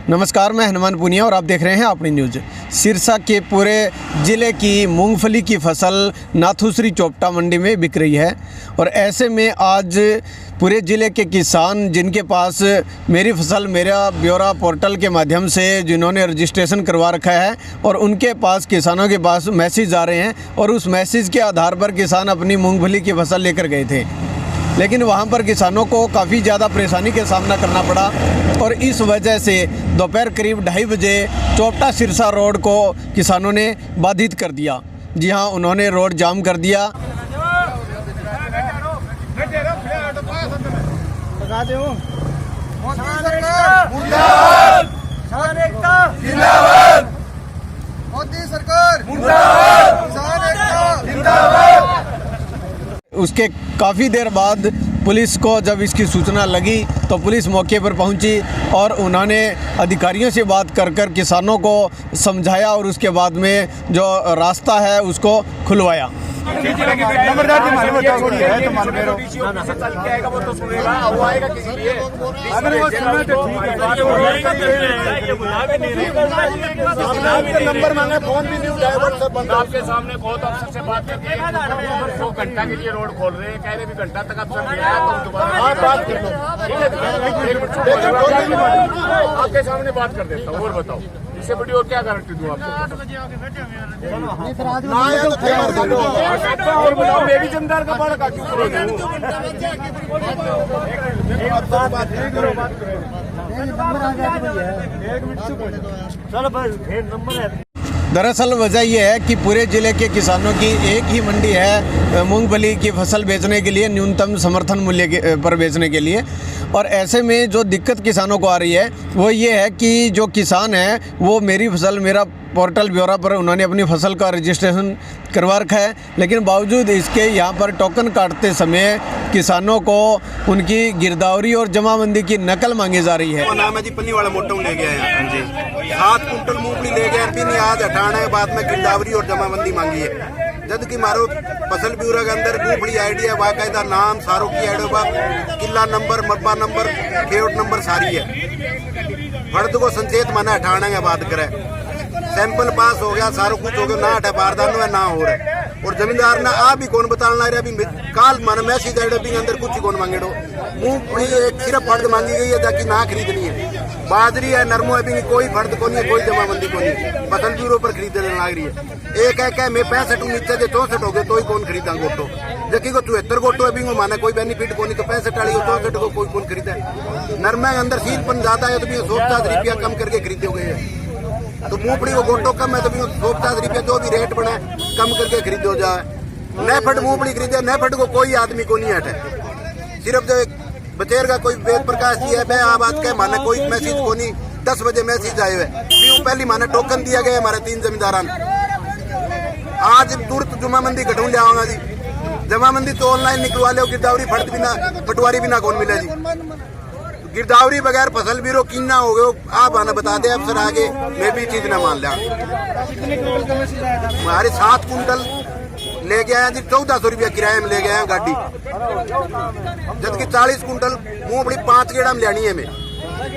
नमस्कार, मैं हनुमान पुनिया और आप देख रहे हैं अपनी न्यूज़। सिरसा के पूरे ज़िले की मूंगफली की फसल नाथुश्री चोपटा मंडी में बिक रही है और ऐसे में आज पूरे ज़िले के किसान जिनके पास मेरी फसल मेरा ब्यौरा पोर्टल के माध्यम से जिन्होंने रजिस्ट्रेशन करवा रखा है और उनके पास किसानों के पास मैसेज आ रहे हैं और उस मैसेज के आधार पर किसान अपनी मूँगफली की फसल लेकर गए थे, लेकिन वहाँ पर किसानों को काफ़ी ज़्यादा परेशानी का सामना करना पड़ा और इस वजह से दोपहर करीब 2:30 बजे चोपटा सिरसा रोड को किसानों ने बाधित कर दिया। जी हाँ, उन्होंने रोड जाम कर दिया। उसके काफ़ी देर बाद पुलिस को जब इसकी सूचना लगी तो पुलिस मौके पर पहुंची और उन्होंने अधिकारियों से बात कर किसानों को समझाया और उसके बाद में जो रास्ता है उसको खुलवाया। नंबर मांगे, फोन भी नहीं उठाया, आपके सामने बहुत अफसर से बात करके 2 घंटा के लिए रोड खोल रहे हैं, कह रहे भी घंटा तक अफसर नहीं आया तो दोबारा बात कर लो। आपके सामने बात कर देता हूँ और बताओ इससे बड़ी और क्या गारंटी दूँ आपको? और बताओ मेरी जमींदार का बड़ा का क्यों दरअसल वजह यह है कि पूरे ज़िले के किसानों की एक ही मंडी है मूंगफली की फसल बेचने के लिए, न्यूनतम समर्थन मूल्य पर बेचने के लिए। और ऐसे में जो दिक्कत किसानों को आ रही है वो ये है कि जो किसान है वो मेरी फसल मेरा पोर्टल ब्यौरा पर उन्होंने अपनी फसल का रजिस्ट्रेशन करवा रखा है, लेकिन बावजूद इसके यहाँ पर टोकन काटते समय किसानों को उनकी गिरदावरी और जमाबंदी की नकल मांगी जा रही है। नाम है जी पन्नी वाला मोटो ले गया है जी, 7 कुंटल मूंगफली ले गया, फिर आज हटाना है, बाद में गिरदावरी और जमाबंदी मांगी है। जबकि मारो फसल ब्यूरो के अंदर मूंगफली आईडी है, बाकायदा नाम सारों की आईडी, किला नंबर, मरबा नंबर, खेत नंबर सारी है। फर्द को संचेत माना हटाना है, बात करे सैंपल पास हो गया, सारा कुछ हो गया, ना हटा बारदानो है ना हो रहा और जमींदार ने आ भी कौन बताना रहा। अभी काल मन मैसेज आईडी भी अंदर कुछ कौन मांगे दो। मूंगफली एक सिर्फ फर्द मांगी गई है ताकि ना खरीदनी है, बाजरी है, नरमो है, भी कोई फर्द को नहीं है, कोई जमाबंदी को नहीं, फसल ब्यूरो पर खरीदने लग रही है। एक है मैं 65 नीचे जो 64 हो गए तो ही कौन खरीदा गोटो, जबकि को 73 गोटो है, भी माना कोई बेनिफिट को नहीं, तो 65 वाली 64 को कोई कौन खरीदा है। नरमा के अंदर सीधपन ज्यादा है तो भी 150 रुपया कम करके खरीदे गए हैं, तो मूंगफली को गोटो कम है तो भी 150 रुपया जो भी रेट बना कम करके खरीदो जाए। नेफट मूंगफली खरीदे, नेफट को कोई आदमी को नहीं हटे, सिर्फ जो बचेर का कोई वेद प्रकाश जी है वह आ बात के माने कोई मैसेज को नहीं। 10 बजे मैसेज आए हुए पहली माने टोकन दिया गया हमारे 3 जमींदार। आज तुरंत जमाबंदी घटून ले आऊंगा जी, जमाबंदी तो ऑनलाइन निकलवा लो, गिरदावरी फर्द बिना पटवारी बिना कौन मिले जी। गिरदावरी बगैर फसल ब्यूरो किन्ना हो गए आप आना बता दे अफसर आगे, मैं भी चीज ना मान लिया। हमारे 7 कुंटल ले गया जी, 1400 रुपया किराए में ले गया गाड़ी, जबकि 40 कुंटल मूंगफली 5 गेड़ा में लेनी है। मैं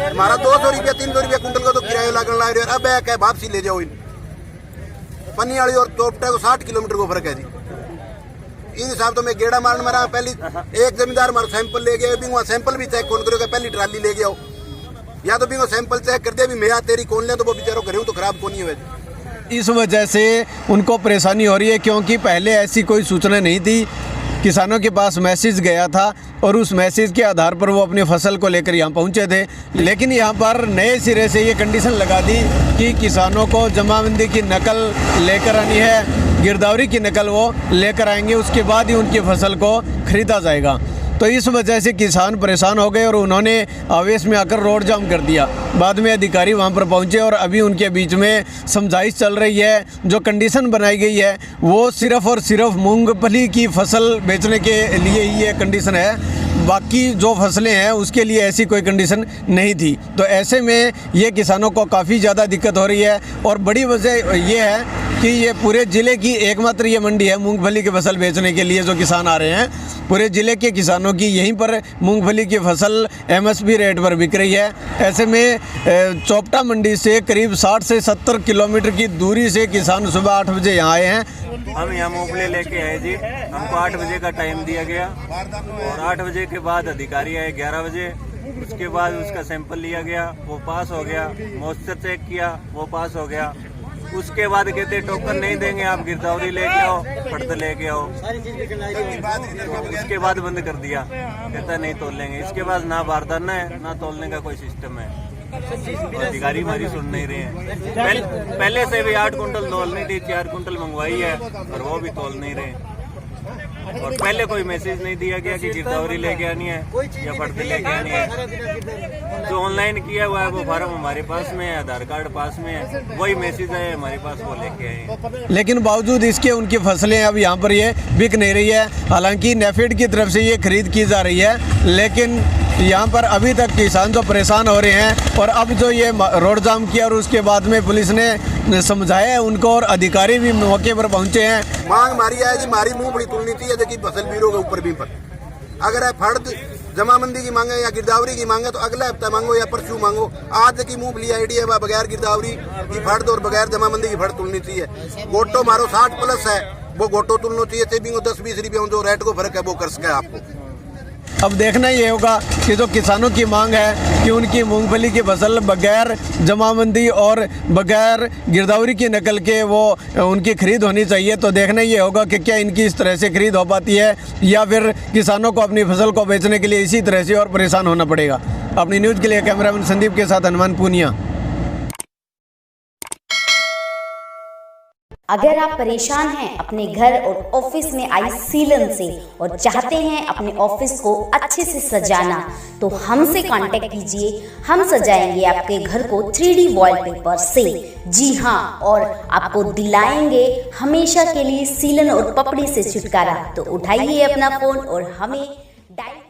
हमारा 200 रुपया 300 रुपया कुंटल का तो किराया लगन लग रहा है। अब है क्या वापसी ले जाओ। पन्नी वाली और चोपटा को 60 किलोमीटर को फर्क है जी। इन हिसाब तो मैं गेड़ा मारने मारा, पहली एक जमींदार मारो सैंपल ले गया, भी वहाँ सैंपल भी चेक कौन करोगे, पहली ट्राली ले गया या तो भी वो सैंपल चेक कर दे, भी मैं तेरी कौन ले तो वो बेचारों करूँ तो खराब कौन नहीं हुआ। इस वजह से उनको परेशानी हो रही है क्योंकि पहले ऐसी कोई सूचना नहीं थी। किसानों के पास मैसेज गया था और उस मैसेज के आधार पर वो अपनी फसल को लेकर यहाँ पहुँचे थे, लेकिन यहाँ पर नए सिरे से ये कंडीशन लगा दी कि किसानों को जमाबंदी की नकल लेकर आनी है, गिरदावरी की नकल वो लेकर आएंगे, उसके बाद ही उनकी फसल को खरीदा जाएगा। तो इस वजह से किसान परेशान हो गए और उन्होंने आवेश में आकर रोड जाम कर दिया। बाद में अधिकारी वहां पर पहुंचे और अभी उनके बीच में समझाइश चल रही है। जो कंडीशन बनाई गई है वो सिर्फ़ और सिर्फ मूंगफली की फसल बेचने के लिए ही ये कंडीशन है। बाकी जो फसलें हैं उसके लिए ऐसी कोई कंडीशन नहीं थी। तो ऐसे में ये किसानों को काफ़ी ज़्यादा दिक्कत हो रही है। और बड़ी वजह ये है कि ये पूरे ज़िले की एकमात्र ये मंडी है मूंगफली की फसल बेचने के लिए जो किसान आ रहे हैं। पूरे ज़िले के किसानों की यहीं पर मूंगफली की फसल MSP रेट पर बिक रही है। ऐसे में चोपटा मंडी से करीब 60 से 70 किलोमीटर की दूरी से किसान सुबह 8 बजे यहाँ आए हैं। हम यहाँ मूंगफली लेके आए जी। हमको 8 बजे का टाइम दिया गया और 8 बजे के बाद अधिकारी आए 11 बजे। उसके बाद उसका सैंपल लिया गया, वो पास हो गया। मॉइस्चर चेक किया, वो पास हो गया। उसके बाद कहते टोकन नहीं देंगे, आप गिरदावरी लेके आओ, पड़ता लेके आओ। उसके बाद बंद कर दिया, कहता नहीं तोल लेंगे। इसके बाद ना बारदाना है ना तोलने का कोई सिस्टम है। अधिकारी हमारी सुन नहीं रहे हैं। पहले से भी 8 कुंटल तोलनी थी, 4 कुंटल मंगवाई है और वो भी तोल नहीं रहे। और पहले कोई मैसेज नहीं दिया गया कि गिरदावरी लेके आनी है या पड़ते लेके आनी है। जो ऑनलाइन किया हुआ है वो फार्म हमारे पास में है, आधार कार्ड पास में है, वही मैसेज है हमारे पास, वो लेके आए। लेकिन बावजूद इसके उनकी फसलें अब यहाँ पर ये बिक नहीं रही है। हालांकि नेफेड की तरफ से ये खरीद की जा रही है, लेकिन यहाँ पर अभी तक किसान जो परेशान हो रहे हैं। और अब जो ये रोड जाम किया और उसके बाद में पुलिस ने समझाया है उनको और अधिकारी भी मौके पर पहुंचे हैं। मांग मारी है जी, मारी मूंगफली तुलनी चाहिए देखिए फसल ब्यूरो के ऊपर भी पर। अगर है फर्द जमाबंदी की मांगे या गिरदावरी की मांगे तो अगला हफ्ता मांगो या परसों मांगो। आज की मूंगफली आईडी है वह बगैर गिरदावरी की फर्द और बगैर जमाबंदी की फर्द तुलनी चाहिए। गोटो मारो 60+ है, वो गोटो तुलना चाहिए। सेविंग 10-20 रुपये जो रेट को फर्क है वो कर सके आपको। अब देखना ये होगा कि जो किसानों की मांग है कि उनकी मूंगफली की फसल बगैर जमाबंदी और बगैर गिरदावरी की नकल के वो उनकी खरीद होनी चाहिए। तो देखना ये होगा कि क्या इनकी इस तरह से खरीद हो पाती है या फिर किसानों को अपनी फसल को बेचने के लिए इसी तरह से और परेशान होना पड़ेगा। अपनी न्यूज़ के लिए कैमरामैन संदीप के साथ हनुमान पूनिया। अगर आप परेशान हैं अपने घर और ऑफिस में आई सीलन से और चाहते हैं अपने ऑफिस को अच्छे से सजाना, तो हमसे कांटेक्ट कीजिए। हम सजाएंगे आपके घर को 3D वॉलपेपर से। जी हाँ, और आपको दिलाएंगे हमेशा के लिए सीलन और पपड़ी से छुटकारा। तो उठाइए अपना फोन और हमें डायल